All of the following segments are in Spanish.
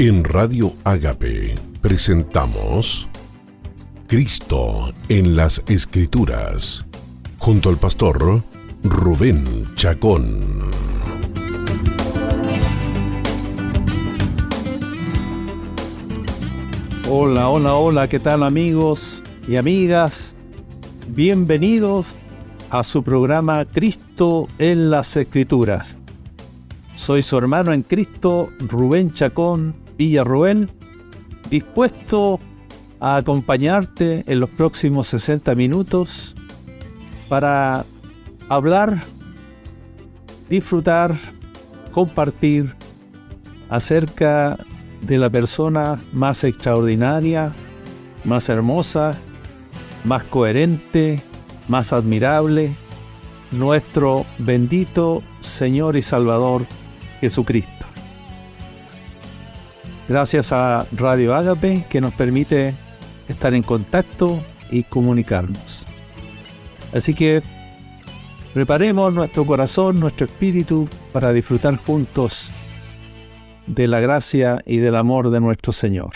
En Radio Ágape presentamos Cristo en las Escrituras, junto al pastor Rubén Chacón. Hola, ¿qué tal amigos y amigas? Bienvenidos a su programa Cristo en las Escrituras. Soy su hermano en Cristo, Rubén Chacón Villarroel, dispuesto a acompañarte en los próximos 60 minutos para hablar, disfrutar, compartir acerca de la persona más extraordinaria, más hermosa, más coherente, más admirable, nuestro bendito Señor y Salvador Jesucristo. Gracias a Radio Ágape que nos permite estar en contacto y comunicarnos. Así que preparemos nuestro corazón, nuestro espíritu para disfrutar juntos de la gracia y del amor de nuestro Señor.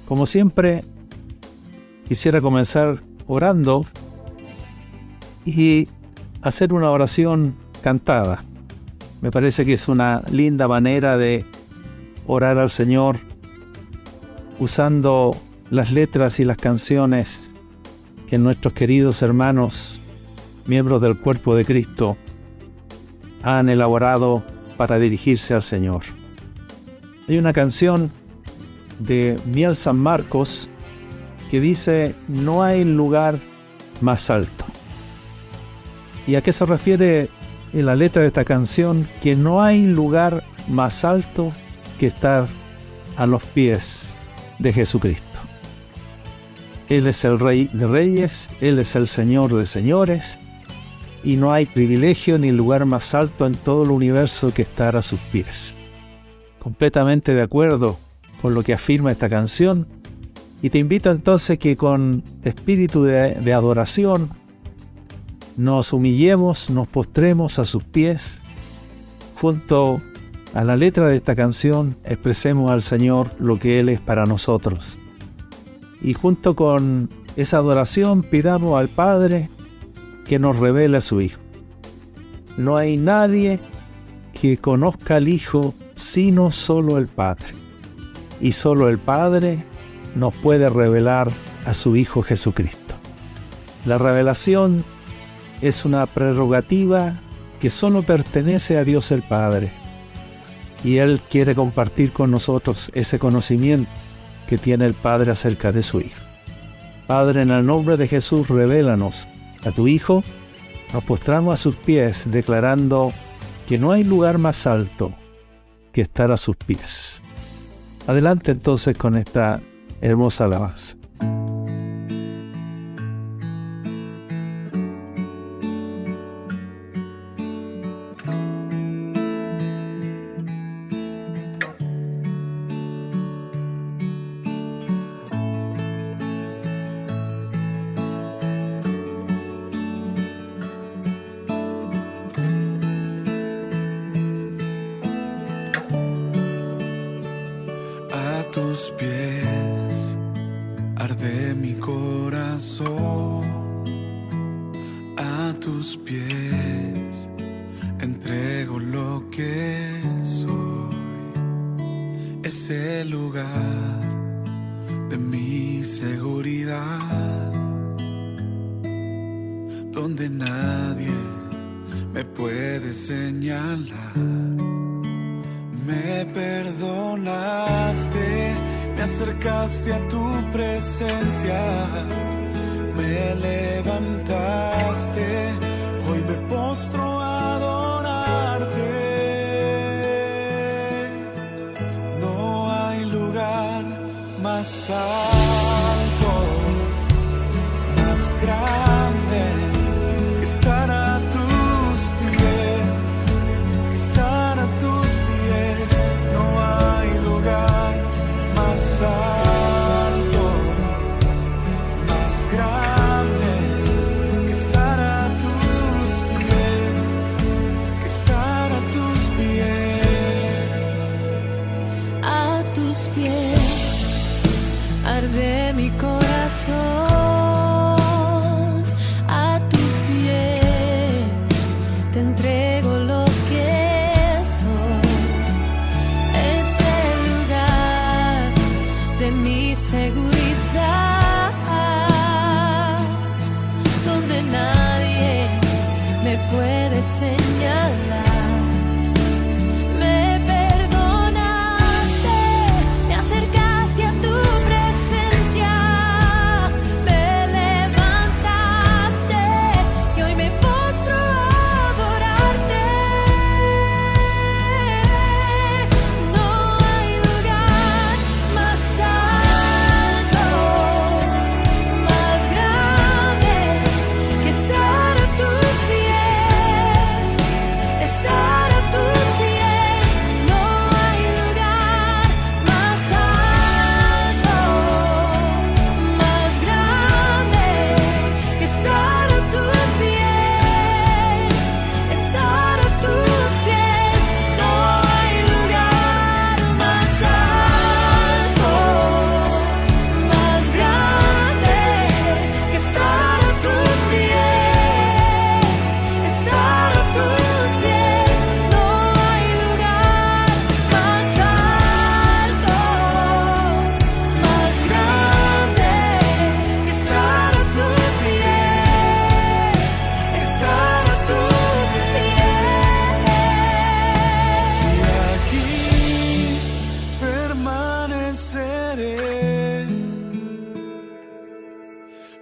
Como siempre, quisiera comenzar orando y hacer una oración cantada. Me parece que es una linda manera de orar al Señor usando las letras y las canciones que nuestros queridos hermanos, miembros del cuerpo de Cristo, han elaborado para dirigirse al Señor. Hay una canción de Miel San Marcos que dice: no hay lugar más alto. ¿Y a qué se refiere en la letra de esta canción? Que no hay lugar más alto que estar a los pies de Jesucristo. Él es el Rey de Reyes, Él es el Señor de Señores, y no hay privilegio ni lugar más alto en todo el universo que estar a sus pies. Completamente de acuerdo con lo que afirma esta canción, y te invito entonces que con espíritu de adoración nos humillemos, nos postremos a sus pies. Junto a la letra de esta canción expresemos al Señor lo que Él es para nosotros. Y junto con esa adoración pidamos al Padre que nos revele a su Hijo. No hay nadie que conozca al Hijo sino solo el Padre. Y solo el Padre nos puede revelar a su Hijo Jesucristo. La revelación es una prerrogativa que solo pertenece a Dios el Padre. Y Él quiere compartir con nosotros ese conocimiento que tiene el Padre acerca de su Hijo. Padre, en el nombre de Jesús, revélanos a tu Hijo. Nos postramos a sus pies, declarando que no hay lugar más alto que estar a sus pies. Adelante entonces con esta hermosa alabanza. Tus pies arde mi corazón, a tus pies entrego lo que soy. Es el lugar de mi seguridad, donde nadie me puede señalar. Me perdonaste, me acercaste a tu presencia, me levantaste, hoy me postro a adorarte. No hay lugar más alto, más grande que estar a tus pies, que estar a tus pies. No hay lugar más alto, más grande que estar a tus pies arde mi corazón, a tus pies te entrego lo que soy. Es el lugar de mi seguridad, donde nadie me puede señalar.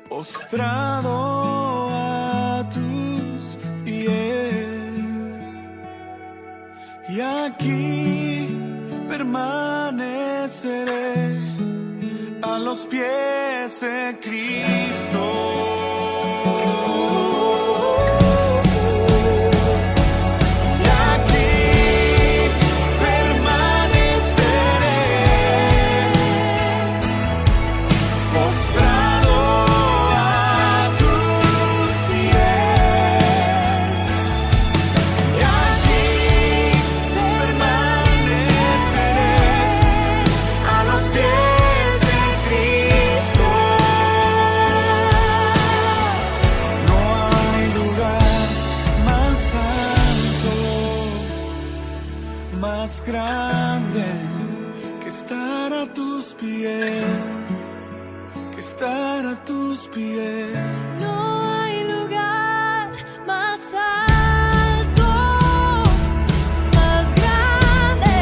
Postrado a tus pies, y aquí permaneceré a los pies de Cristo. Más grande que estar a tus pies, que estar a tus pies. No hay lugar más alto, más grande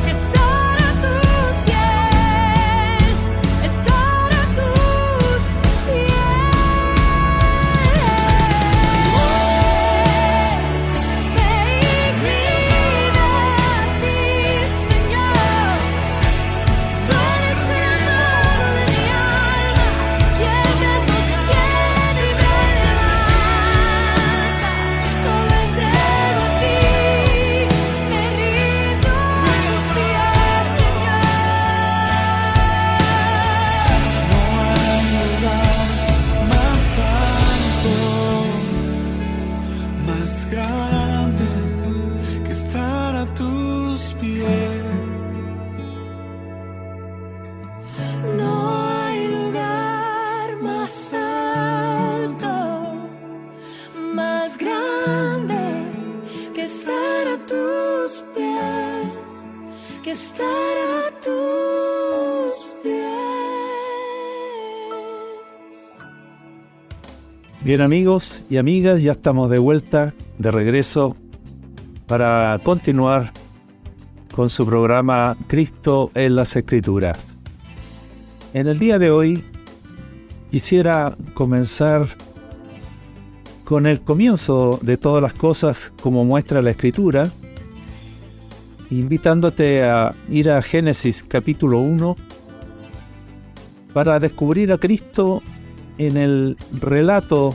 que estar a tus pies, estar a tus pies. Más grande que estar a tus pies. No hay lugar más alto, más grande que estar a tus pies, que estar a tus pies. Bien, amigos y amigas, ya estamos de vuelta, de regreso, para continuar con su programa Cristo en las Escrituras. En el día de hoy quisiera comenzar con el comienzo de todas las cosas como muestra la Escritura, invitándote a ir a Génesis capítulo 1 para descubrir a Cristo en el relato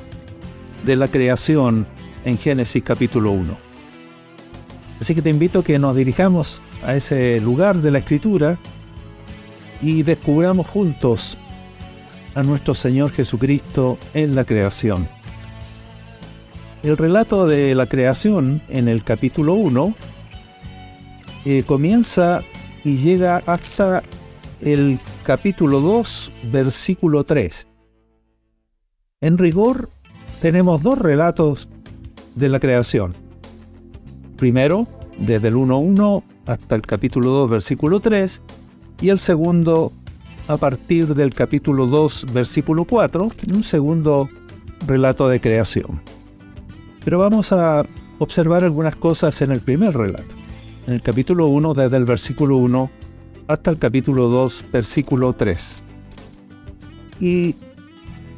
de la creación en Génesis capítulo 1. Así que te invito a que nos dirijamos a ese lugar de la Escritura y descubramos juntos a nuestro Señor Jesucristo en la creación. El relato de la creación en el capítulo 1 comienza y llega hasta el capítulo 2, versículo 3. En rigor, tenemos dos relatos de la creación. Primero, desde el 1:1 hasta el capítulo 2, versículo 3, y el segundo a partir del capítulo 2, versículo 4, un segundo relato de creación. Pero vamos a observar algunas cosas en el primer relato. En el capítulo 1, desde el versículo 1 hasta el capítulo 2, versículo 3. Y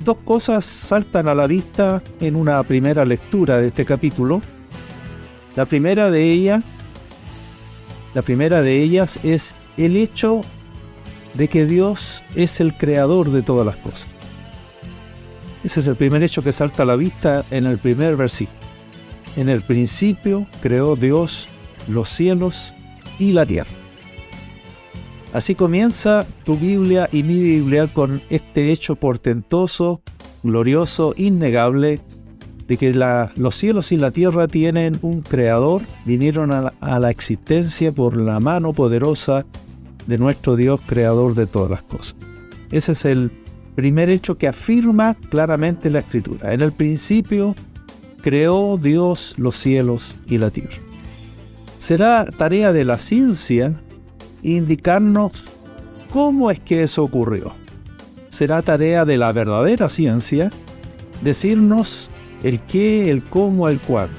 dos cosas saltan a la vista en una primera lectura de este capítulo. La primera de ellas es el hecho de que Dios es el creador de todas las cosas. Ese es el primer hecho que salta a la vista en el primer versículo. En el principio creó Dios los cielos y la tierra. Así comienza tu Biblia y mi Biblia con este hecho portentoso, glorioso, innegable, de que los cielos y la tierra tienen un creador, vinieron a la existencia por la mano poderosa de nuestro Dios, creador de todas las cosas. Ese es el primer hecho que afirma claramente la Escritura. En el principio creó Dios los cielos y la tierra. Será tarea de la ciencia indicarnos cómo es que eso ocurrió. Será tarea de la verdadera ciencia decirnos el qué, el cómo, el cuándo.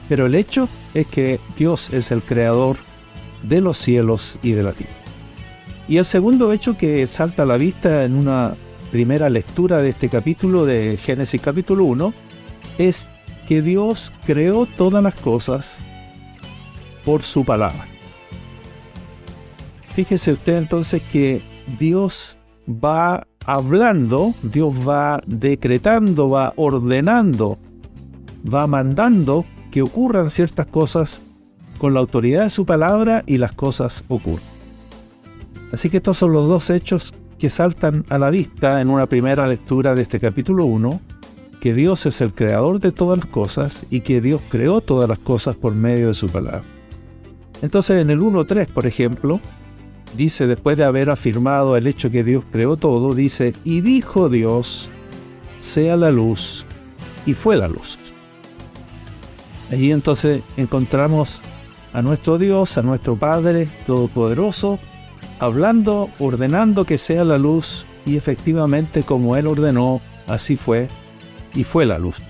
Pero el hecho es que Dios es el creador de los cielos y de la tierra. Y el segundo hecho que salta a la vista en una primera lectura de este capítulo de Génesis capítulo 1 es que Dios creó todas las cosas por su palabra. Fíjese usted entonces que Dios va hablando, Dios va decretando, va ordenando, va mandando que ocurran ciertas cosas con la autoridad de su palabra y las cosas ocurren. Así que estos son los dos hechos que saltan a la vista en una primera lectura de este capítulo 1, que Dios es el creador de todas las cosas y que Dios creó todas las cosas por medio de su palabra. Entonces en el 1:3, por ejemplo, dice, después de haber afirmado el hecho que Dios creó todo, dice, y dijo Dios, sea la luz, y fue la luz. Allí entonces encontramos a nuestro Dios, a nuestro Padre Todopoderoso, hablando, ordenando que sea la luz, y efectivamente como Él ordenó, así fue, y fue la luz.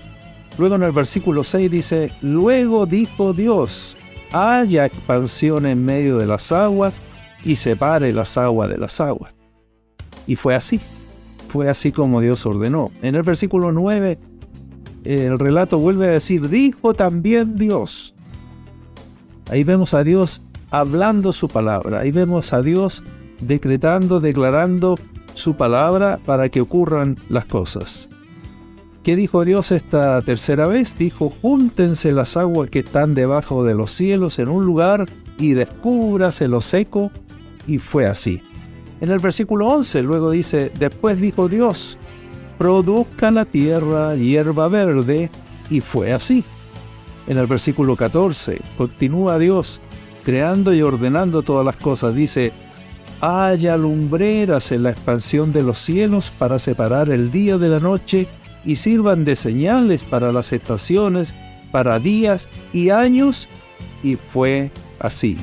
Luego en el versículo 6 dice, luego dijo Dios, haya expansión en medio de las aguas, y separe las aguas de las aguas. Y fue así como Dios ordenó. En el versículo 9, el relato vuelve a decir, dijo también Dios. Ahí vemos a Dios hablando su palabra, ahí vemos a Dios decretando, declarando su palabra para que ocurran las cosas. ¿Qué dijo Dios esta tercera vez? Dijo, júntense las aguas que están debajo de los cielos en un lugar y descúbrase lo seco. Y fue así. En el versículo 11 luego dice, después dijo Dios, produzca la tierra hierba verde, y fue así. En el versículo 14 continúa Dios creando y ordenando todas las cosas. Dice, haya lumbreras en la expansión de los cielos para separar el día de la noche y sirvan de señales para las estaciones, para días y años, y fue así.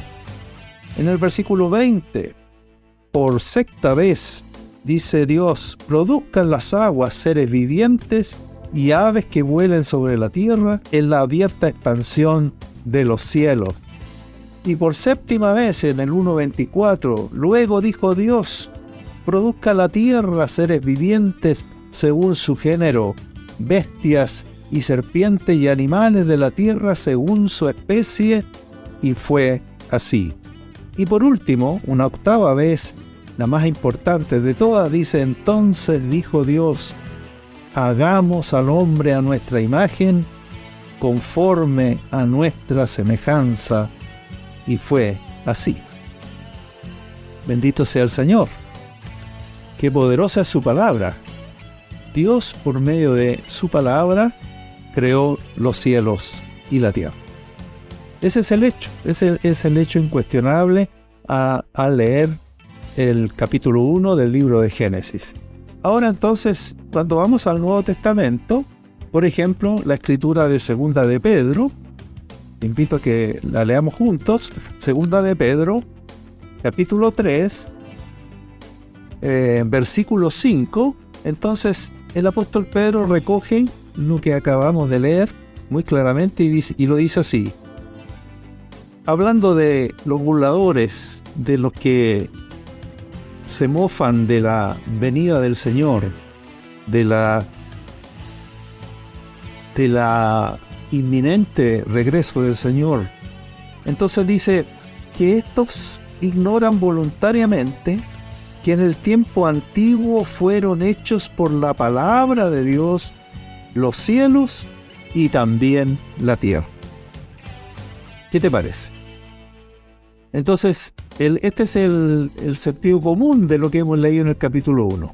En el versículo 20, por sexta vez, dice Dios, produzcan las aguas seres vivientes y aves que vuelen sobre la tierra en la abierta expansión de los cielos. Y por séptima vez, en el 1:24, luego dijo Dios, produzca la tierra seres vivientes según su género, bestias y serpientes y animales de la tierra según su especie, y fue así. Y por último, una octava vez, la más importante de todas, dice, entonces dijo Dios, hagamos al hombre a nuestra imagen, conforme a nuestra semejanza, y fue así. Bendito sea el Señor. Qué poderosa es su palabra. Dios, por medio de su palabra, creó los cielos y la tierra. Ese es el hecho, es el hecho incuestionable a leer el capítulo 1 del libro de Génesis. Ahora entonces, cuando vamos al Nuevo Testamento, por ejemplo, la escritura de Segunda de Pedro, invito a que la leamos juntos. Segunda de Pedro, capítulo 3, versículo 5. Entonces, el apóstol Pedro recoge lo que acabamos de leer muy claramente y lo dice así. Hablando de los burladores, de los que se mofan de la venida del Señor, de la inminente regreso del Señor. Entonces dice que estos ignoran voluntariamente que en el tiempo antiguo fueron hechos por la palabra de Dios los cielos y también la tierra. ¿Qué te parece? Entonces, este es el sentido común de lo que hemos leído en el capítulo 1.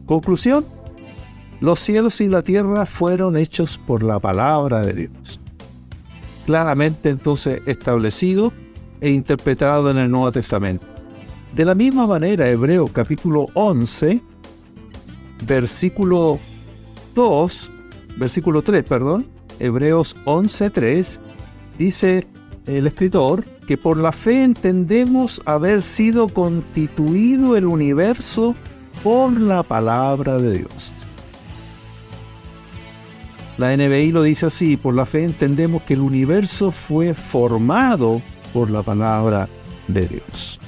Conclusión: los cielos y la tierra fueron hechos por la palabra de Dios. Claramente entonces establecido e interpretado en el Nuevo Testamento. De la misma manera, Hebreos capítulo 11, versículo 3, Hebreos 11:3, dice el escritor que por la fe entendemos haber sido constituido el universo por la palabra de Dios. La NBI lo dice así: por la fe entendemos que el universo fue formado por la palabra de Dios.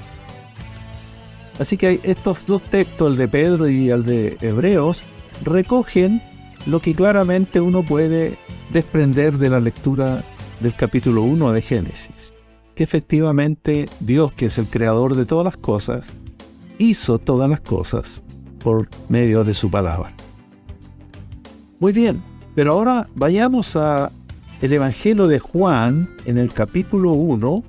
Así que estos dos textos, el de Pedro y el de Hebreos, recogen lo que claramente uno puede desprender de la lectura del capítulo 1 de Génesis, que efectivamente Dios, que es el creador de todas las cosas, hizo todas las cosas por medio de su palabra. Muy bien, pero ahora vayamos al Evangelio de Juan en el capítulo 1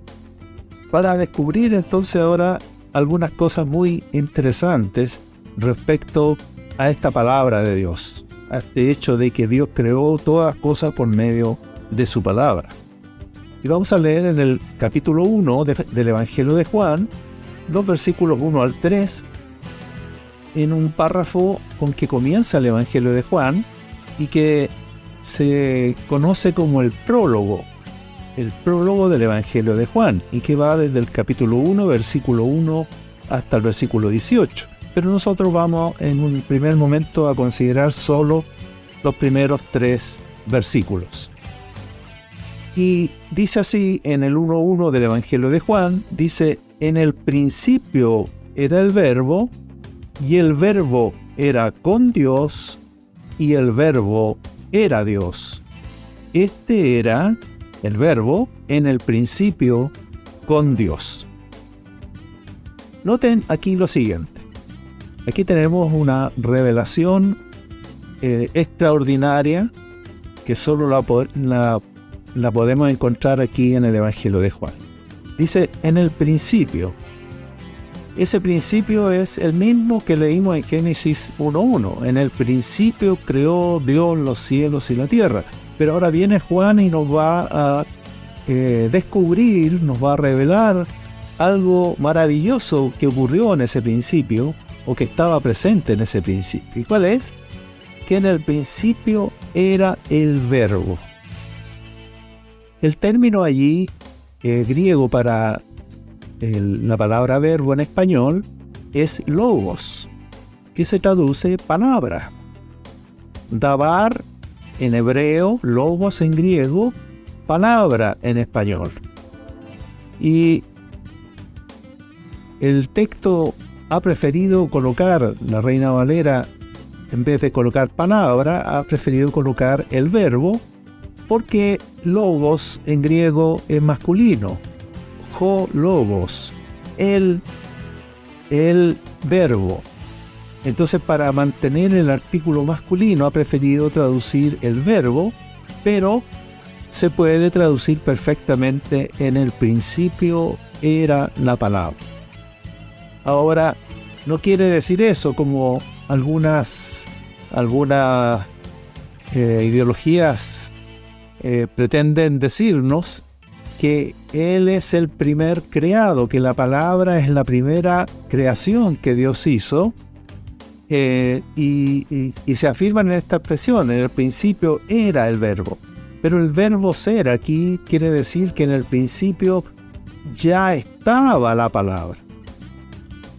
para descubrir entonces ahora algunas cosas muy interesantes respecto a esta palabra de Dios, a este hecho de que Dios creó todas las cosas por medio de su palabra. Y vamos a leer en el capítulo 1 del Evangelio de Juan, los versículos 1 al 3, en un párrafo con que comienza el Evangelio de Juan y que se conoce como el prólogo del Evangelio de Juan, y que va desde el capítulo 1, versículo 1 hasta el versículo 18. Pero nosotros vamos en un primer momento a considerar solo los primeros 3 versículos. Y dice así en el 1:1 del Evangelio de Juan, dice: en el principio era el Verbo, y el Verbo era con Dios, y el Verbo era Dios. Este era el Verbo en el principio con Dios. Noten aquí lo siguiente. Aquí tenemos una revelación extraordinaria que solo la podemos encontrar aquí en el Evangelio de Juan. Dice, en el principio. Ese principio es el mismo que leímos en Génesis 1:1. En el principio creó Dios los cielos y la tierra. Pero ahora viene Juan y nos va a descubrir, nos va a revelar algo maravilloso que ocurrió en ese principio, o que estaba presente en ese principio. ¿Y cuál es? Que en el principio era el Verbo. El término allí, griego para la palabra verbo en español, es logos, que se traduce palabra. Dabar en hebreo, logos en griego, palabra en español. Y el texto ha preferido colocar, la Reina Valera, en vez de colocar palabra, ha preferido colocar el verbo, porque logos en griego es masculino. Ho logos, el verbo. Entonces, para mantener el artículo masculino ha preferido traducir el verbo, pero se puede traducir perfectamente: en el principio era la palabra. Ahora, no quiere decir eso como algunas ideologías pretenden decirnos, que Él es el primer creado, que la palabra es la primera creación que Dios hizo, y se afirman en esta expresión: en el principio era el verbo. Pero el verbo ser aquí quiere decir que en el principio ya estaba la palabra.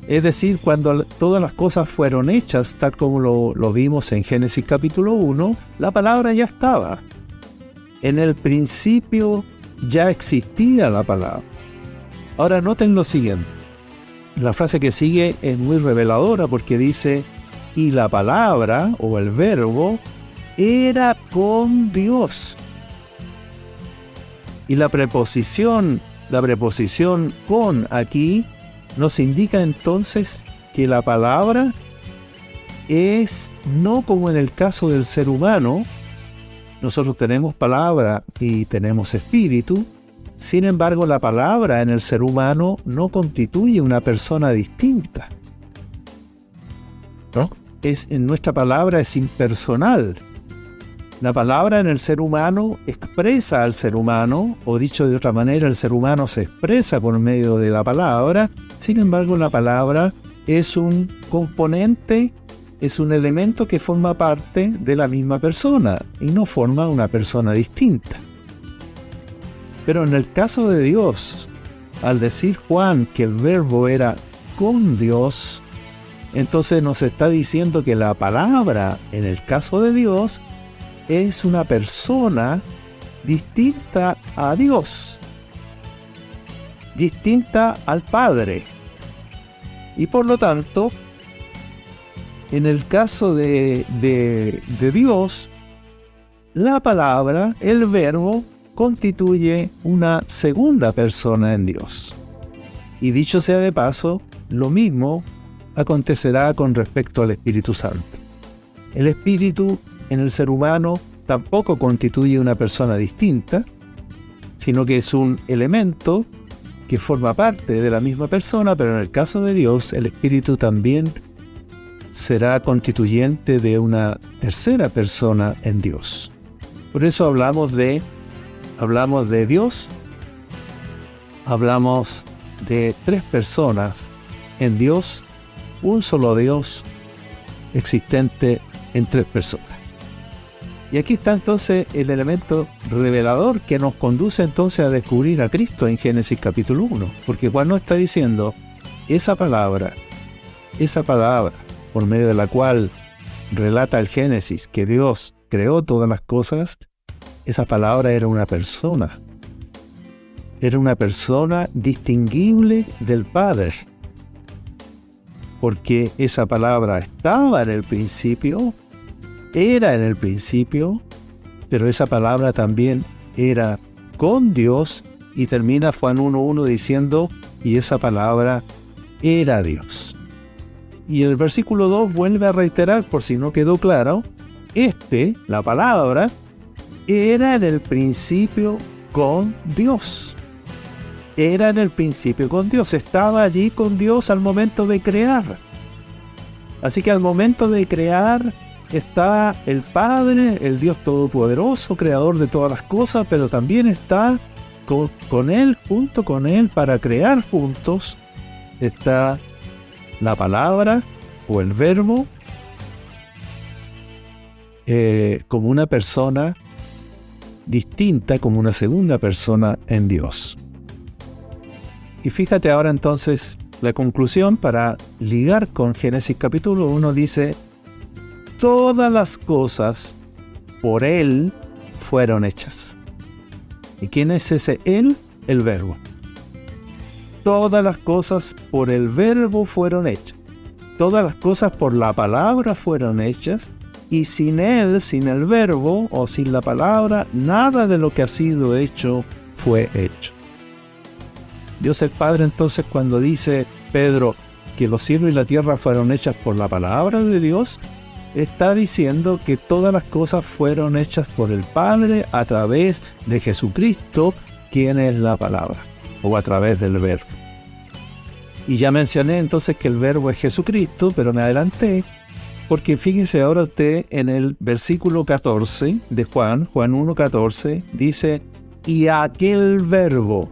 Es decir, cuando todas las cosas fueron hechas, tal como lo vimos en Génesis capítulo 1, la palabra ya estaba. En el principio ya existía la palabra. Ahora noten lo siguiente. La frase que sigue es muy reveladora porque dice: y la palabra o el verbo era con Dios. Y la preposición con aquí nos indica entonces que la palabra es no como en el caso del ser humano. Nosotros tenemos palabra y tenemos espíritu. Sin embargo, la palabra en el ser humano no constituye una persona distinta, ¿no? Nuestra palabra es impersonal. La palabra en el ser humano expresa al ser humano, o dicho de otra manera, el ser humano se expresa por medio de la palabra. Sin embargo, la palabra es un componente, es un elemento que forma parte de la misma persona y no forma una persona distinta. Pero en el caso de Dios, al decir Juan que el verbo era con Dios, entonces nos está diciendo que la palabra, en el caso de Dios, es una persona distinta a Dios, distinta al Padre. Y por lo tanto, en el caso de Dios, la palabra, el verbo, constituye una segunda persona en Dios. Y dicho sea de paso, lo mismo acontecerá con respecto al Espíritu Santo. El Espíritu en el ser humano tampoco constituye una persona distinta, sino que es un elemento que forma parte de la misma persona, pero en el caso de Dios, el Espíritu también será constituyente de una tercera persona en Dios. Por eso hablamos de Dios, hablamos de tres personas en Dios, un solo Dios existente en tres personas. Y aquí está entonces el elemento revelador que nos conduce entonces a descubrir a Cristo en Génesis capítulo 1. Porque Juan nos está diciendo, esa palabra, por medio de la cual relata el Génesis que Dios creó todas las cosas, esa palabra era una persona. Era una persona distinguible del Padre. Porque esa palabra estaba en el principio, era en el principio, pero esa palabra también era con Dios, y termina Juan 1:1 diciendo, y esa palabra era Dios. Y el versículo 2 vuelve a reiterar, por si no quedó claro, la palabra, era en el principio con Dios. Era en el principio con Dios, estaba allí con Dios al momento de crear. Así que al momento de crear está el Padre, el Dios Todopoderoso, creador de todas las cosas, pero también está con Él, junto con Él, para crear juntos, está la palabra o el verbo como una persona distinta, como una segunda persona en Dios. Y fíjate ahora entonces la conclusión para ligar con Génesis capítulo 1 dice: todas las cosas por Él fueron hechas. ¿Y quién es ese Él? El verbo. Todas las cosas por el verbo fueron hechas. Todas las cosas por la palabra fueron hechas. Y sin Él, sin el verbo o sin la palabra, nada de lo que ha sido hecho fue hecho. Dios el Padre entonces, cuando dice Pedro que los cielos y la tierra fueron hechas por la palabra de Dios, está diciendo que todas las cosas fueron hechas por el Padre a través de Jesucristo, quien es la palabra, o a través del verbo. Y ya mencioné entonces que el verbo es Jesucristo, pero me adelanté, porque fíjese ahora usted en el versículo 14 de Juan 1:14, dice: y aquel verbo.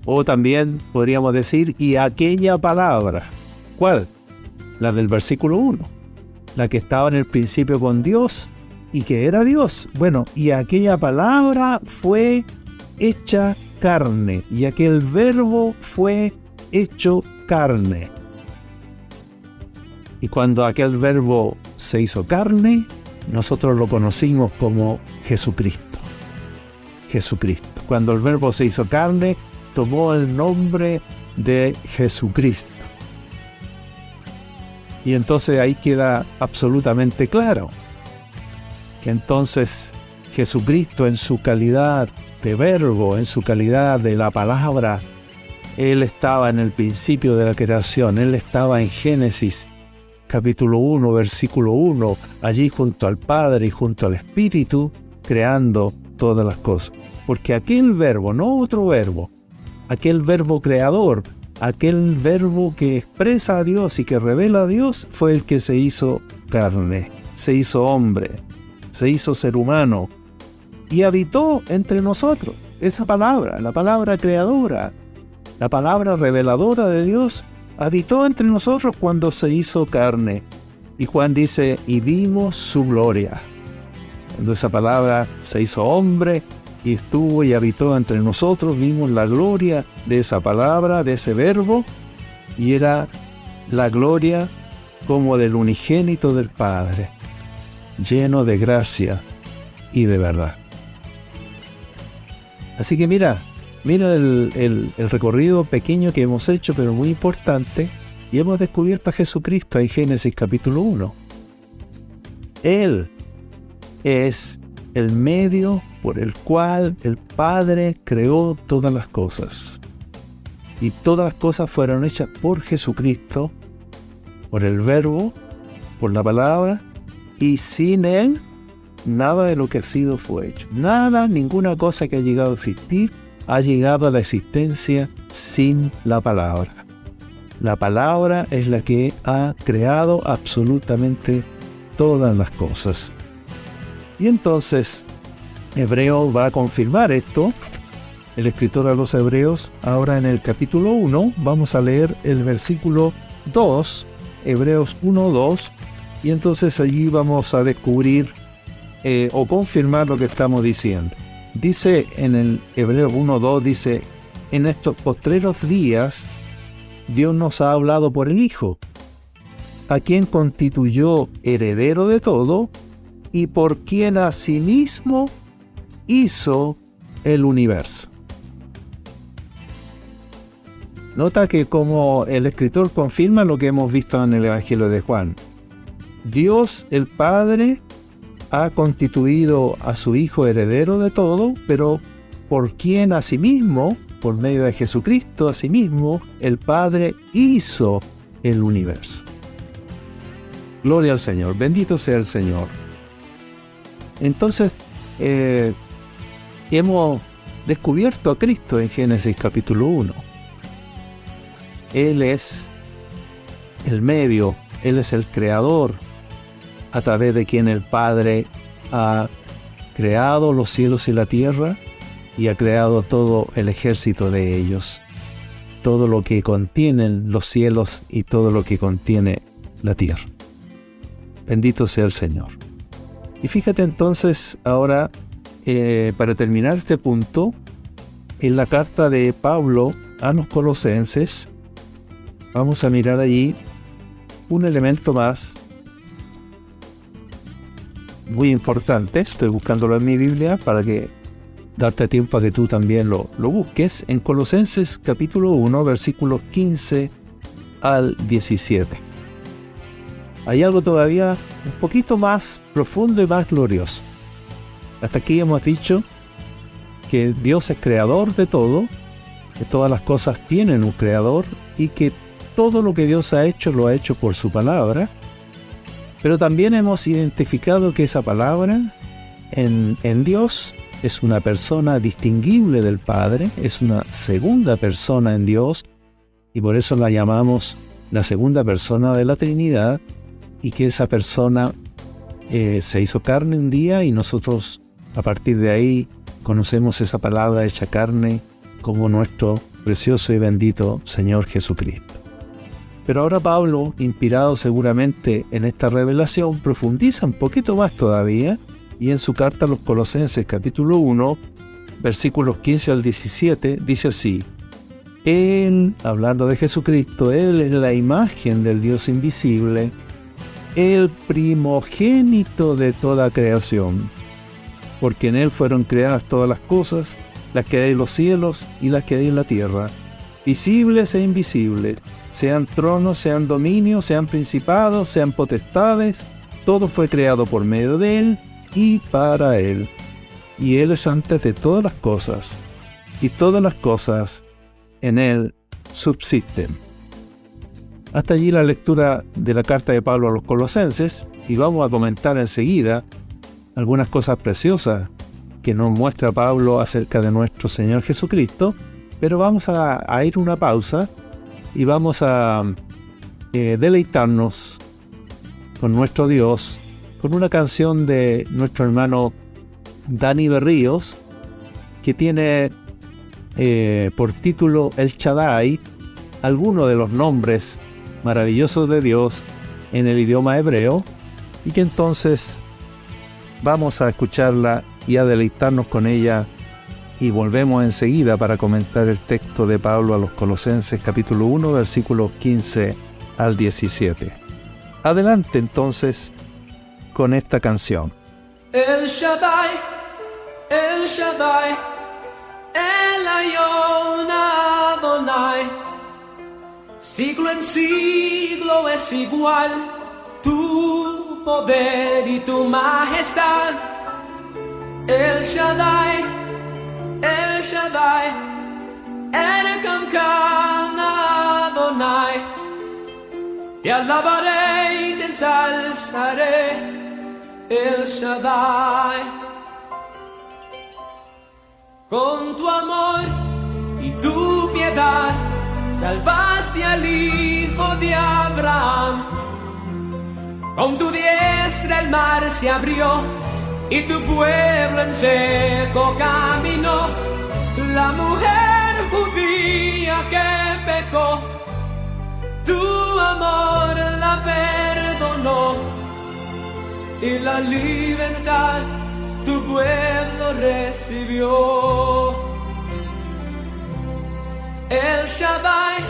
O también podríamos decir, y aquella palabra. ¿Cuál? La del versículo 1. La que estaba en el principio con Dios y que era Dios. Bueno, y aquella palabra fue hecha carne, y aquel verbo fue hecho carne. Y cuando aquel verbo se hizo carne, nosotros lo conocimos como Jesucristo. Jesucristo. Cuando el verbo se hizo carne, tomó el nombre de Jesucristo. Y entonces ahí queda absolutamente claro que entonces Jesucristo, en su calidad de verbo, en su calidad de la palabra, Él estaba en el principio de la creación. Él estaba en Génesis capítulo 1, versículo 1, allí junto al Padre y junto al Espíritu, creando todas las cosas. Porque aquel verbo, no otro verbo, aquel verbo creador, aquel verbo que expresa a Dios y que revela a Dios, fue el que se hizo carne, se hizo hombre, se hizo ser humano y habitó entre nosotros. Esa palabra, la palabra creadora, la palabra reveladora de Dios, habitó entre nosotros cuando se hizo carne. Y Juan dice, y vimos su gloria. Cuando esa palabra se hizo hombre y estuvo y habitó entre nosotros, vimos la gloria de esa palabra, de ese verbo, y era la gloria como del unigénito del Padre, lleno de gracia y de verdad. Así que mira el recorrido pequeño que hemos hecho, pero muy importante, y hemos descubierto a Jesucristo en Génesis capítulo 1. Él es el medio por el cual el Padre creó todas las cosas. Y todas las cosas fueron hechas por Jesucristo, por el Verbo, por la palabra, y sin Él, nada de lo que ha sido fue hecho. Nada, ninguna cosa que ha llegado a existir, ha llegado a la existencia sin la palabra. La palabra es la que ha creado absolutamente todas las cosas. Y entonces, Hebreo va a confirmar esto. El escritor a los Hebreos, ahora en el capítulo 1, vamos a leer el versículo 2, Hebreos 1:2, y entonces allí vamos a descubrir o confirmar lo que estamos diciendo. Dice en el Hebreos 1:2, dice, en estos postreros días, Dios nos ha hablado por el Hijo, a quien constituyó heredero de todo, y por quien asimismo hizo el universo. Nota que como el escritor confirma lo que hemos visto en el Evangelio de Juan. Dios el Padre ha constituido a su Hijo heredero de todo, pero por quien asimismo, por medio de Jesucristo, asimismo, el Padre hizo el universo. Gloria al Señor, bendito sea el Señor. Entonces, hemos descubierto a Cristo en Génesis capítulo 1. Él es el medio, Él es el creador, a través de quien el Padre ha creado los cielos y la tierra y ha creado todo el ejército de ellos, todo lo que contienen los cielos y todo lo que contiene la tierra. Bendito sea el Señor. Y fíjate entonces ahora, para terminar este punto, en la carta de Pablo a los Colosenses, vamos a mirar allí un elemento más muy importante. Estoy buscándolo en mi Biblia para que darte tiempo a que tú también lo busques. En Colosenses capítulo 1, versículos 15 al 17. Hay algo todavía un poquito más profundo y más glorioso. Hasta aquí hemos dicho que Dios es creador de todo, que todas las cosas tienen un creador y que todo lo que Dios ha hecho lo ha hecho por su palabra. Pero también hemos identificado que esa palabra en Dios es una persona distinguible del Padre, es una segunda persona en Dios, y por eso la llamamos la segunda persona de la Trinidad, y que esa persona se hizo carne un día y nosotros a partir de ahí conocemos esa palabra hecha carne como nuestro precioso y bendito Señor Jesucristo. Pero ahora Pablo, inspirado seguramente en esta revelación, profundiza un poquito más todavía, y en su carta a los Colosenses capítulo 1, versículos 15 al 17, dice así: Él, hablando de Jesucristo, Él es la imagen del Dios invisible, el primogénito de toda creación, porque en Él fueron creadas todas las cosas, las que hay en los cielos y las que hay en la tierra, visibles e invisibles, sean tronos, sean dominios, sean principados, sean potestades, todo fue creado por medio de Él y para Él. Y Él es antes de todas las cosas, y todas las cosas en Él subsisten. Hasta allí la lectura de la carta de Pablo a los Colosenses, y vamos a comentar enseguida algunas cosas preciosas que nos muestra Pablo acerca de nuestro Señor Jesucristo, pero vamos a ir a una pausa y vamos a deleitarnos con nuestro Dios, con una canción de nuestro hermano Dani Berríos, que tiene por título El Shaddai, algunos de los nombres maravillosos de Dios en el idioma hebreo, y que entonces vamos a escucharla y a deleitarnos con ella, y volvemos enseguida para comentar el texto de Pablo a los Colosenses capítulo 1, versículos 15 al 17. Adelante entonces con esta canción. El Shaddai, El Shaddai, El Elyon Adonai, siglo en siglo es igual tu poder y tu majestad. El Shaddai, El Shaddai, El Kamkan Adonai, te alabaré y te ensalzaré, El Shaddai. Con tu amor y tu piedad salvaste al hijo de Abraham. Con tu diestra el mar se abrió y tu pueblo en seco caminó. La mujer judía que pecó, tu amor la perdonó, y la libertad tu pueblo recibió. El Shaddai,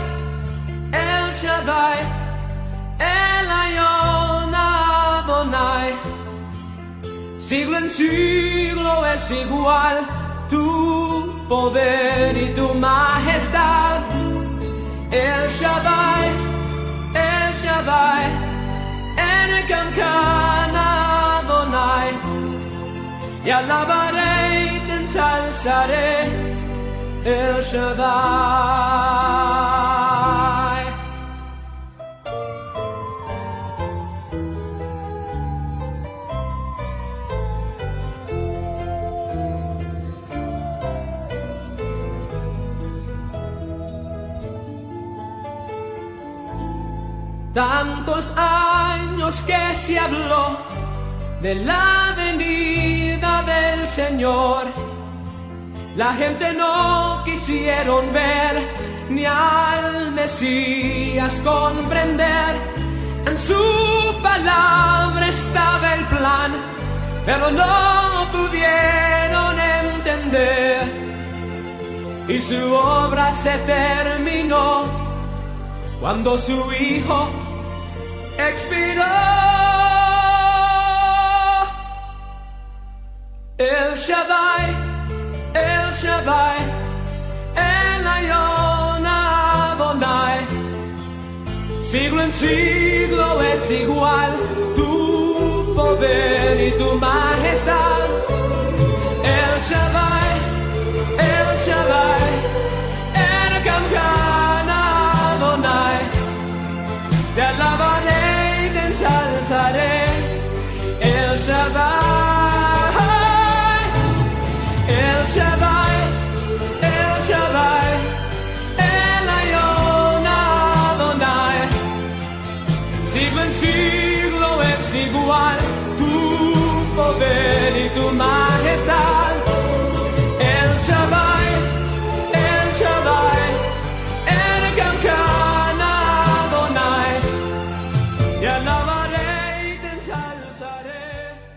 El Shaddai, El Elyon Adonai, siglo en siglo es igual tu poder y tu majestad. El Shaddai, El Shaddai, El Kamkan Adonai, te alabaré y te ensalzaré, El Shaddai. Tantos años que se habló de la venida del Señor, la gente no quisieron ver ni al Mesías comprender. En su palabra estaba el plan, pero no pudieron entender, y su obra se terminó cuando su hijo expiró. El Shaddai, El Shaddai, El Elyon Adonai, siglo en siglo es igual tu poder y tu majestad. El Shaddai, El Shaddai, El Kamkan Adonai, te alabaré y te ensalzaré, El Shaddai. El Shaddai, El Shaddai, El Elyon Adonai, siglo en siglo es igual tu poder y tu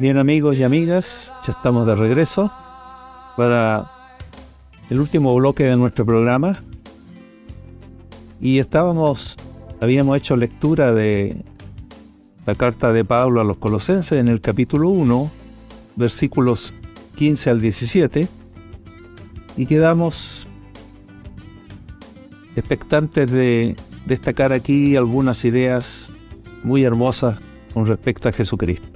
Bien, amigos y amigas, ya estamos de regreso para el último bloque de nuestro programa. Y habíamos hecho lectura de la carta de Pablo a los Colosenses en el capítulo 1, versículos 15 al 17, y quedamos expectantes de destacar aquí algunas ideas muy hermosas con respecto a Jesucristo.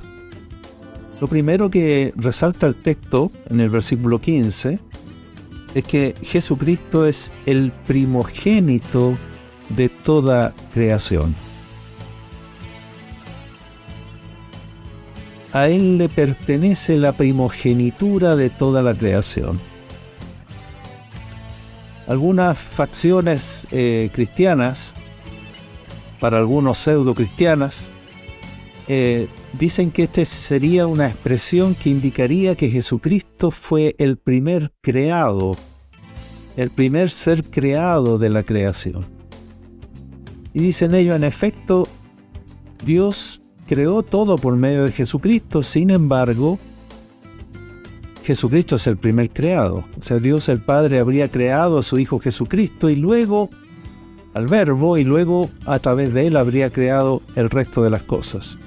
Lo primero que resalta el texto en el versículo 15 es que Jesucristo es el primogénito de toda creación. A Él le pertenece la primogenitura de toda la creación. Algunas facciones cristianas, para algunos pseudo cristianas, dicen que esta sería una expresión que indicaría que Jesucristo fue el primer creado, el primer ser creado de la creación. Y dicen ellos, en efecto, Dios creó todo por medio de Jesucristo. Sin embargo, Jesucristo es el primer creado. O sea, Dios el Padre habría creado a su Hijo Jesucristo y luego al Verbo, y luego a través de Él habría creado el resto de las cosas.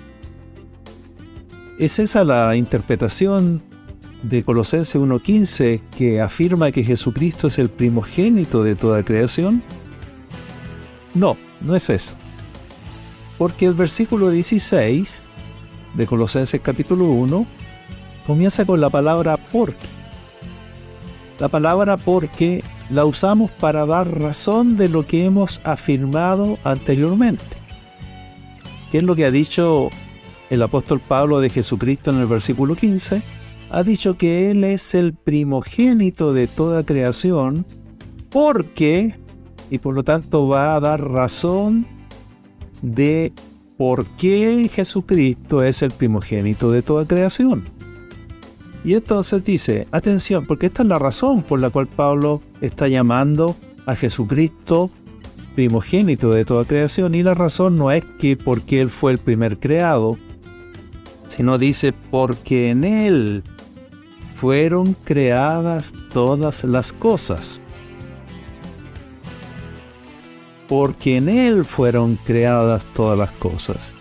¿Es esa la interpretación de Colosenses 1:15 que afirma que Jesucristo es el primogénito de toda creación? No, no es eso. Porque el versículo 16 de Colosenses capítulo 1 comienza con la palabra porque. La palabra porque la usamos para dar razón de lo que hemos afirmado anteriormente. ¿Qué es lo que ha dicho el apóstol Pablo de Jesucristo en el versículo 15? Ha dicho que Él es el primogénito de toda creación porque, y por lo tanto va a dar razón de por qué Jesucristo es el primogénito de toda creación. Y entonces dice, atención, porque esta es la razón por la cual Pablo está llamando a Jesucristo primogénito de toda creación, y la razón no es que porque Él fue el primer creado, sino dice, porque en Él fueron creadas todas las cosas. Porque en Él fueron creadas todas las cosas.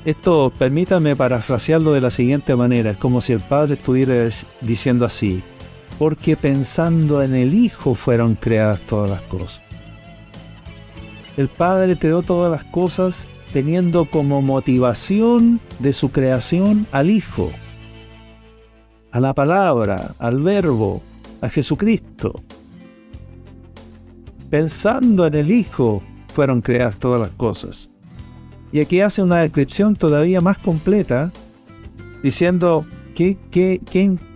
Esto, permítame parafrasearlo de la siguiente manera, es como si el Padre estuviera diciendo así, porque pensando en el Hijo fueron creadas todas las cosas. El Padre creó todas las cosas teniendo como motivación de su creación al Hijo, a la Palabra, al Verbo, a Jesucristo. Pensando en el Hijo fueron creadas todas las cosas. Y aquí hace una descripción todavía más completa, diciendo que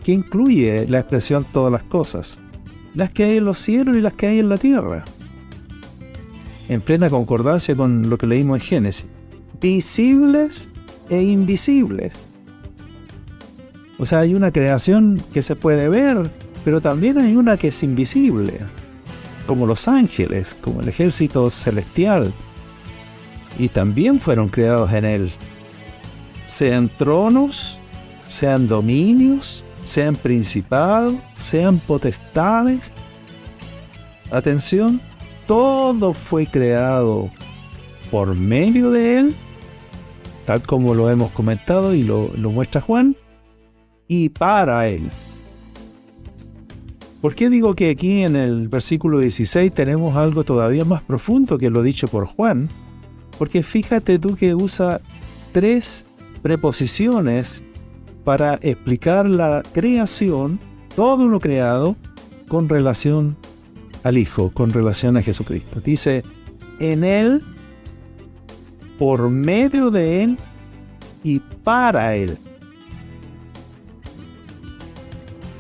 incluye la expresión todas las cosas, las que hay en los cielos y las que hay en la tierra, en plena concordancia con lo que leímos en Génesis, visibles e invisibles. O sea, hay una creación que se puede ver, pero también hay una que es invisible, como los ángeles, como el ejército celestial, y también fueron creados en Él. Sean tronos, sean dominios, sean principados, sean potestades. Atención, todo fue creado por medio de Él, tal como lo hemos comentado y lo muestra Juan, y para Él. ¿Por qué digo que aquí en el versículo 16 tenemos algo todavía más profundo que lo dicho por Juan? Porque fíjate tú que usa 3 preposiciones para explicar la creación, todo lo creado, con relación al Hijo, con relación a Jesucristo. Dice, en Él, por medio de Él y para Él.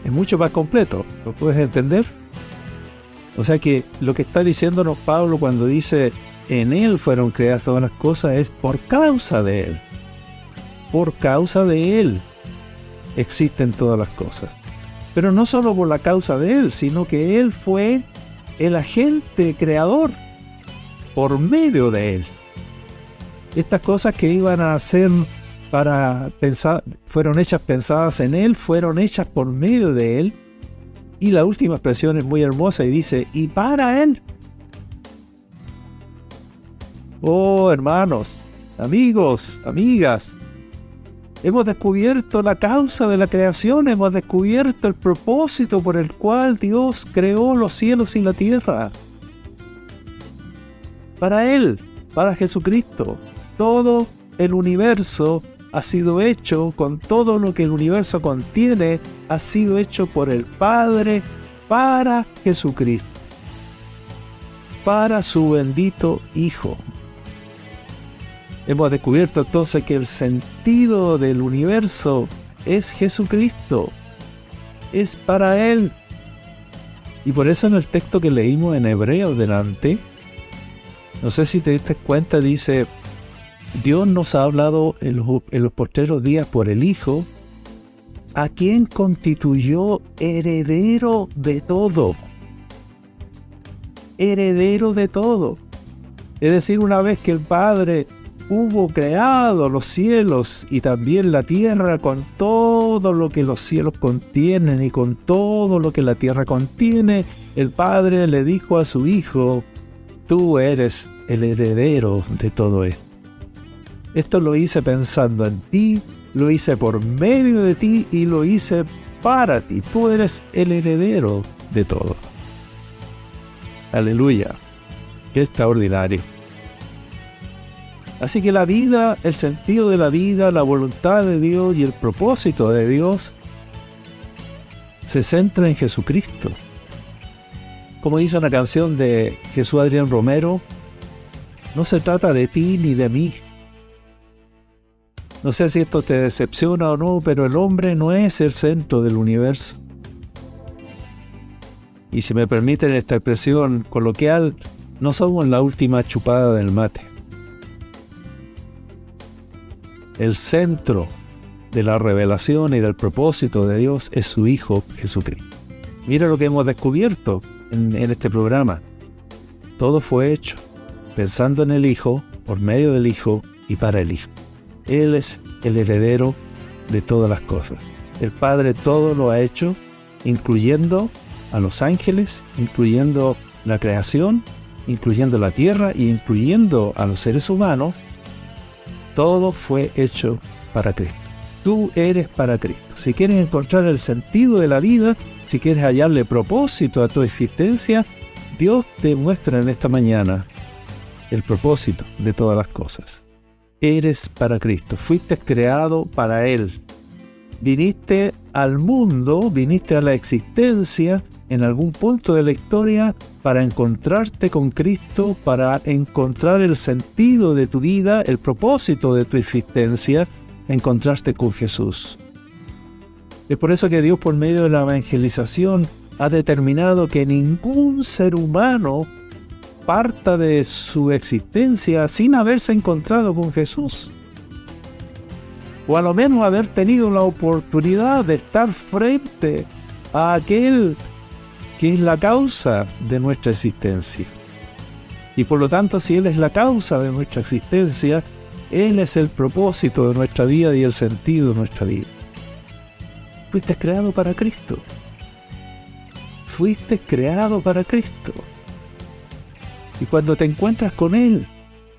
Es mucho más completo, ¿lo puedes entender? O sea que lo que está diciéndonos Pablo cuando dice en Él fueron creadas todas las cosas es por causa de Él. Por causa de Él existen todas las cosas. Pero no solo por la causa de Él, sino que Él fue el agente creador por medio de Él. Estas cosas que iban a ser fueron hechas pensadas en Él, fueron hechas por medio de Él. Y la última expresión es muy hermosa y dice, y para Él. Oh, hermanos, amigos, amigas, hemos descubierto la causa de la creación, hemos descubierto el propósito por el cual Dios creó los cielos y la tierra. Para Él, para Jesucristo, todo el universo ha sido hecho, con todo lo que el universo contiene, ha sido hecho por el Padre para Jesucristo, para su bendito Hijo. Hemos descubierto entonces que el sentido del universo es Jesucristo, es para Él. Y por eso en el texto que leímos en Hebreos delante, no sé si te diste cuenta, dice, Dios nos ha hablado en los postreros días por el Hijo, a quien constituyó heredero de todo. Heredero de todo. Es decir, una vez que el Padre hubo creado los cielos y también la tierra con todo lo que los cielos contienen y con todo lo que la tierra contiene, el Padre le dijo a su Hijo, tú eres el heredero de todo esto. Esto lo hice pensando en ti, lo hice por medio de ti y lo hice para ti. Tú eres el heredero de todo. Aleluya. Qué extraordinario. Así que la vida, el sentido de la vida, la voluntad de Dios y el propósito de Dios se centra en Jesucristo. Como dice una canción de Jesús Adrián Romero, no se trata de ti ni de mí. No sé si esto te decepciona o no, pero el hombre no es el centro del universo. Y si me permiten esta expresión coloquial, no somos la última chupada del mate. El centro de la revelación y del propósito de Dios es su Hijo Jesucristo. Mira lo que hemos descubierto en este programa. Todo fue hecho pensando en el Hijo, por medio del Hijo y para el Hijo. Él es el heredero de todas las cosas. El Padre todo lo ha hecho, incluyendo a los ángeles, incluyendo la creación, incluyendo la tierra y incluyendo a los seres humanos. Todo fue hecho para Cristo. Tú eres para Cristo. Si quieres encontrar el sentido de la vida, si quieres hallarle propósito a tu existencia, Dios te muestra en esta mañana el propósito de todas las cosas. Eres para Cristo, fuiste creado para Él. Viniste al mundo, viniste a la existencia en algún punto de la historia para encontrarte con Cristo, para encontrar el sentido de tu vida, el propósito de tu existencia, encontrarte con Jesús. Es por eso que Dios, por medio de la evangelización, ha determinado que ningún ser humano parta de su existencia sin haberse encontrado con Jesús. O a lo menos haber tenido la oportunidad de estar frente a aquel que es la causa de nuestra existencia. Y por lo tanto, si Él es la causa de nuestra existencia, Él es el propósito de nuestra vida y el sentido de nuestra vida. Fuiste creado para Cristo. Fuiste creado para Cristo. Y cuando te encuentras con Él,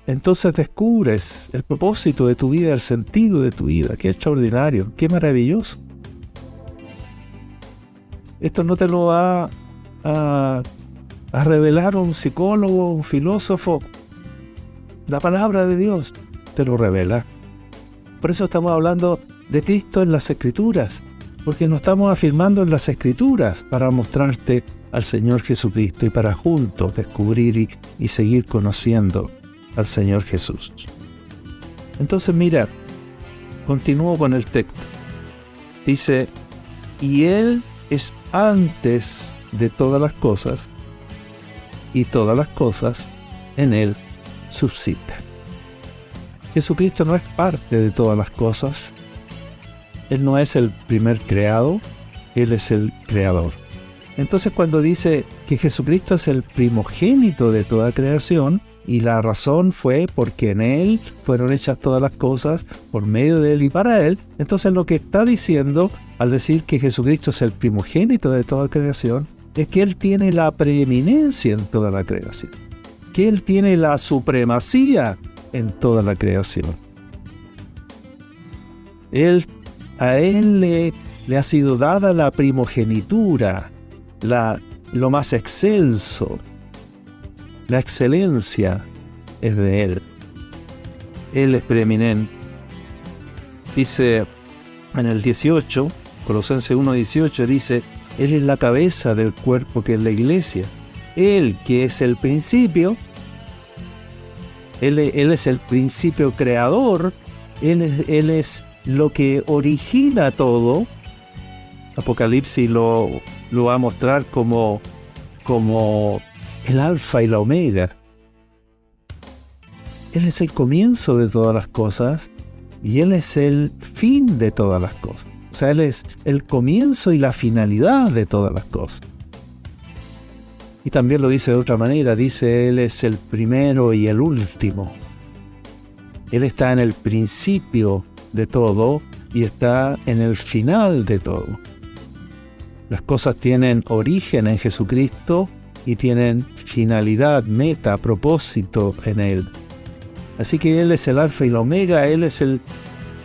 entonces descubres el propósito de tu vida, el sentido de tu vida. Qué extraordinario, qué maravilloso. Esto no te lo va a revelar un psicólogo, un filósofo. La palabra de Dios te lo revela. Por eso estamos hablando de Cristo en las Escrituras, porque nos estamos afirmando en las Escrituras para mostrarte al Señor Jesucristo y para juntos descubrir y seguir conociendo al Señor Jesús. Entonces mira, continúo con el texto. Dice, y Él es antes de todas las cosas, y todas las cosas en Él subsisten. Jesucristo no es parte de todas las cosas. Él no es el primer creado, Él es el creador. Entonces cuando dice que Jesucristo es el primogénito de toda creación, Y la razón fue porque en Él fueron hechas todas las cosas, por medio de Él y para Él. Entonces lo que está diciendo al decir que Jesucristo es el primogénito de toda creación, es que Él tiene la preeminencia en toda la creación, que Él tiene la supremacía en toda la creación. A Él le ha sido dada la primogenitura, lo más excelso. La excelencia es de Él. Él es preeminente. Dice en el 18, Colosenses 1:18, dice: Él es la cabeza del cuerpo que es la iglesia. Él que es el principio, Él es el principio creador, Él es lo que origina todo. Apocalipsis lo va a mostrar como el alfa y la omega. Él es el comienzo de todas las cosas y Él es el fin de todas las cosas. O sea, Él es el comienzo y la finalidad de todas las cosas. Y también lo dice de otra manera, dice: Él es el primero y el último. Él está en el principio de todo y está en el final de todo. Las cosas tienen origen en Jesucristo y tienen finalidad, meta, propósito en Él. Así que Él es el alfa y la omega, Él es el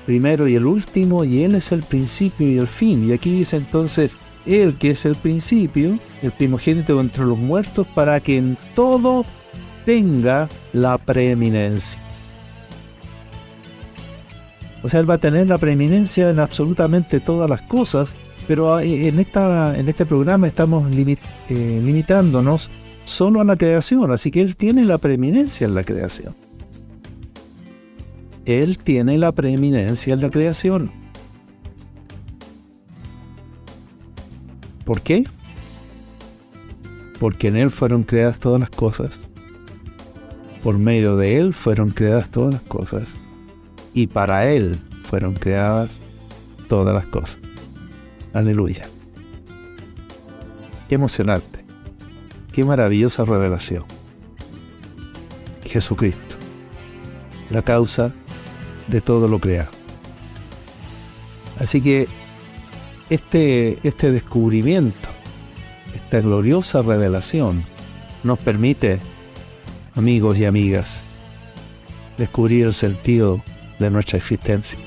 primero y el último, y Él es el principio y el fin. Y aquí dice entonces: Él que es el principio, el primogénito entre los muertos, para que en todo tenga la preeminencia. O sea, Él va a tener la preeminencia en absolutamente todas las cosas, pero en este programa estamos limitándonos solo a la creación, así que Él tiene la preeminencia en la creación. Él tiene la preeminencia en la creación. ¿Por qué? Porque en Él fueron creadas todas las cosas. Por medio de Él fueron creadas todas las cosas. Y para Él fueron creadas todas las cosas. Aleluya. Qué emocionante. Qué maravillosa revelación. Jesucristo, la causa de todo lo creado. Así que este descubrimiento, esta gloriosa revelación, nos permite, amigos y amigas, descubrir el sentido de nuestra existencia.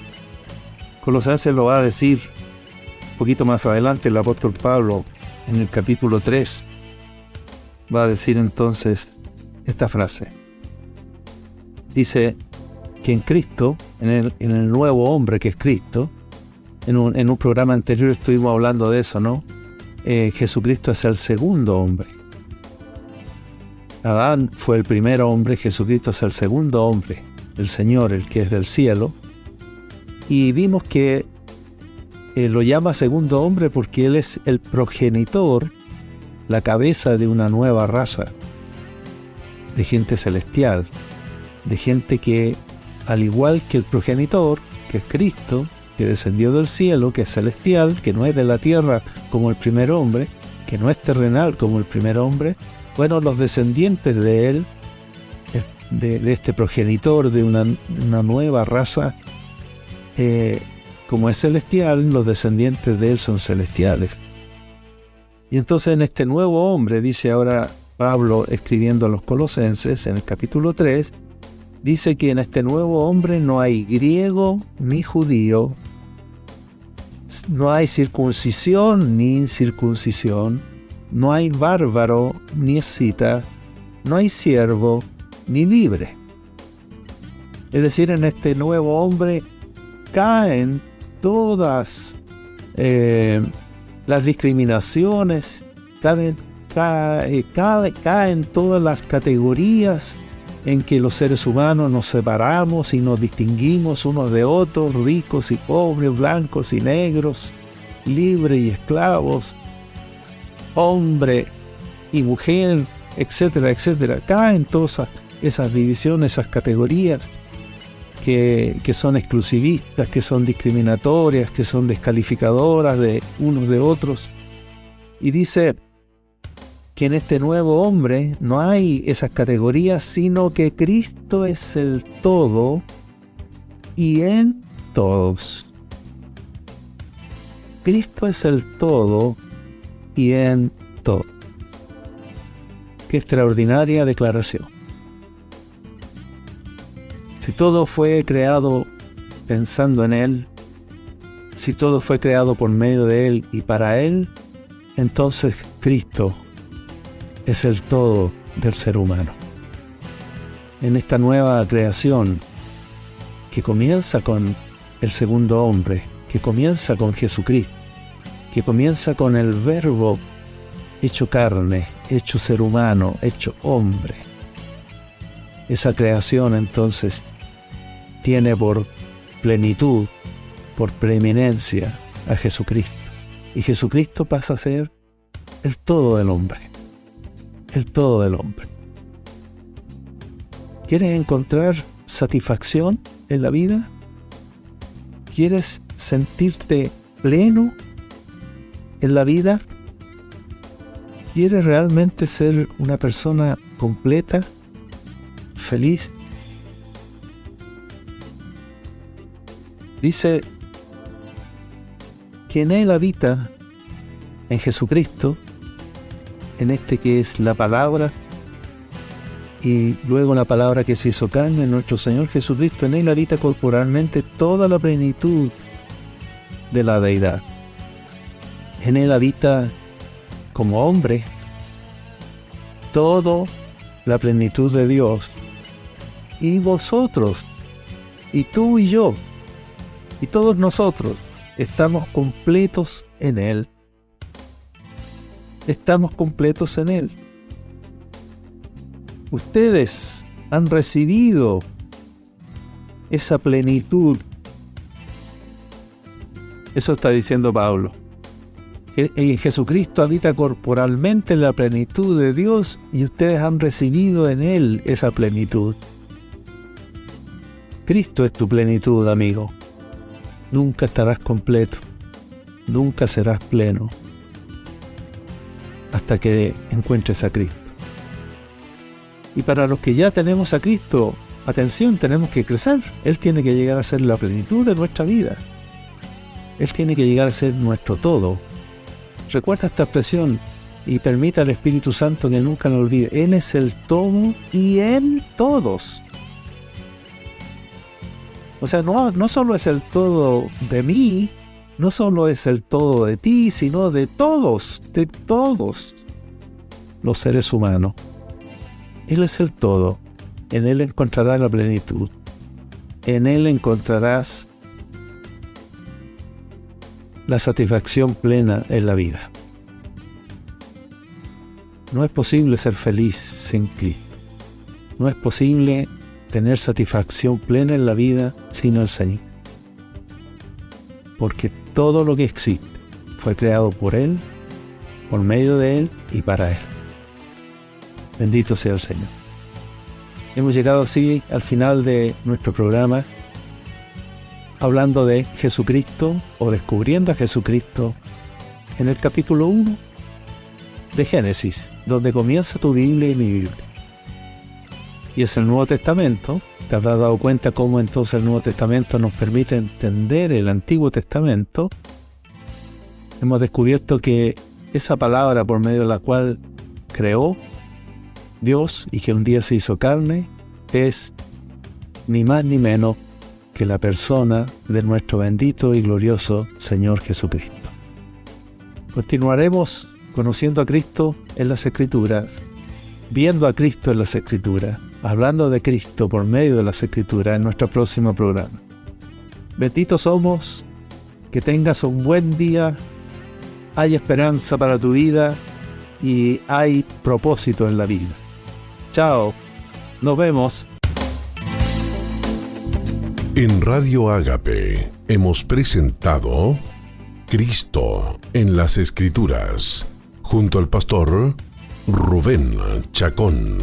Colosenses lo va a decir un poquito más adelante el apóstol Pablo en el capítulo 3. Va a decir entonces esta frase. Dice que en Cristo, en el nuevo hombre que es Cristo, en un programa anterior estuvimos hablando de eso, ¿no? Jesucristo es el segundo hombre. Adán fue el primer hombre, Jesucristo es el segundo hombre, el Señor, el que es del cielo. Y vimos que lo llama segundo hombre porque Él es el progenitor, la cabeza de una nueva raza, de gente celestial, de gente que, al igual que el progenitor, que es Cristo, que descendió del cielo, que es celestial, que no es de la tierra como el primer hombre, que no es terrenal como el primer hombre, bueno, los descendientes de Él, de este progenitor, de una nueva raza, como es celestial, los descendientes de Él son celestiales. Y entonces en este nuevo hombre, dice ahora Pablo escribiendo a los Colosenses, en el capítulo 3, dice que en este nuevo hombre no hay griego ni judío, no hay circuncisión ni incircuncisión, no hay bárbaro ni escita, no hay siervo ni libre. Es decir, en este nuevo hombre caen todas las discriminaciones, caen todas las categorías en que los seres humanos nos separamos y nos distinguimos unos de otros, ricos y pobres, blancos y negros, libres y esclavos, hombre y mujer, etcétera, etcétera. Caen todas esas divisiones, esas categorías que son exclusivistas, que son discriminatorias, que son descalificadoras de unos de otros. Y dice que en este nuevo hombre no hay esas categorías, sino que Cristo es el todo y en todos. Cristo es el todo y en todo. Qué extraordinaria declaración. Si todo fue creado pensando en Él, si todo fue creado por medio de Él y para Él, entonces Cristo es el todo del ser humano. En esta nueva creación que comienza con el segundo hombre, que comienza con Jesucristo, que comienza con el Verbo hecho carne, hecho ser humano, hecho hombre. Esa creación entonces tiene por plenitud, por preeminencia a Jesucristo. Y Jesucristo pasa a ser el todo del hombre. El todo del hombre. ¿Quieres encontrar satisfacción en la vida? ¿Quieres sentirte pleno en la vida? ¿Quieres realmente ser una persona completa, feliz? Dice que en Él habita, en Jesucristo, en este que es la palabra, y luego la palabra que se hizo carne, nuestro Señor Jesucristo, en Él habita corporalmente toda la plenitud de la deidad. En Él habita como hombre toda la plenitud de Dios. Y vosotros, y tú y yo, y todos nosotros, estamos completos en Él. Estamos completos en Él. Ustedes han recibido esa plenitud. Eso está diciendo Pablo. En Jesucristo habita corporalmente la plenitud de Dios y ustedes han recibido en Él esa plenitud. Cristo es tu plenitud, amigo. Nunca estarás completo. Nunca serás pleno hasta que encuentres a Cristo. Y para los que ya tenemos a Cristo, atención, tenemos que crecer. Él tiene que llegar a ser la plenitud de nuestra vida. Él tiene que llegar a ser nuestro todo. Recuerda esta expresión y permita al Espíritu Santo que nunca lo olvide. Él es el todo y en todos. O sea, no solo es el todo de mí, no solo es el todo de ti, sino de todos los seres humanos. Él es el todo. En Él encontrarás la plenitud. En Él encontrarás la satisfacción plena en la vida. No es posible ser feliz sin Cristo. No es posible tener satisfacción plena en la vida sin el Señor. Porque todo lo que existe fue creado por Él, por medio de Él y para Él. Bendito sea el Señor. Hemos llegado así al final de nuestro programa, hablando de Jesucristo o descubriendo a Jesucristo en el capítulo 1 de Génesis, donde comienza tu Biblia y mi Biblia. Y es el Nuevo Testamento. Te habrás dado cuenta cómo entonces el Nuevo Testamento nos permite entender el Antiguo Testamento. Hemos descubierto que esa palabra por medio de la cual creó Dios y que un día se hizo carne es ni más ni menos que la persona de nuestro bendito y glorioso Señor Jesucristo. Continuaremos conociendo a Cristo en las Escrituras, viendo a Cristo en las Escrituras, hablando de Cristo por medio de las Escrituras en nuestro próximo programa. Benditos somos, que tengas un buen día, hay esperanza para tu vida y hay propósito en la vida. Chao, nos vemos. En Radio Ágape hemos presentado Cristo en las Escrituras, junto al pastor Rubén Chacón.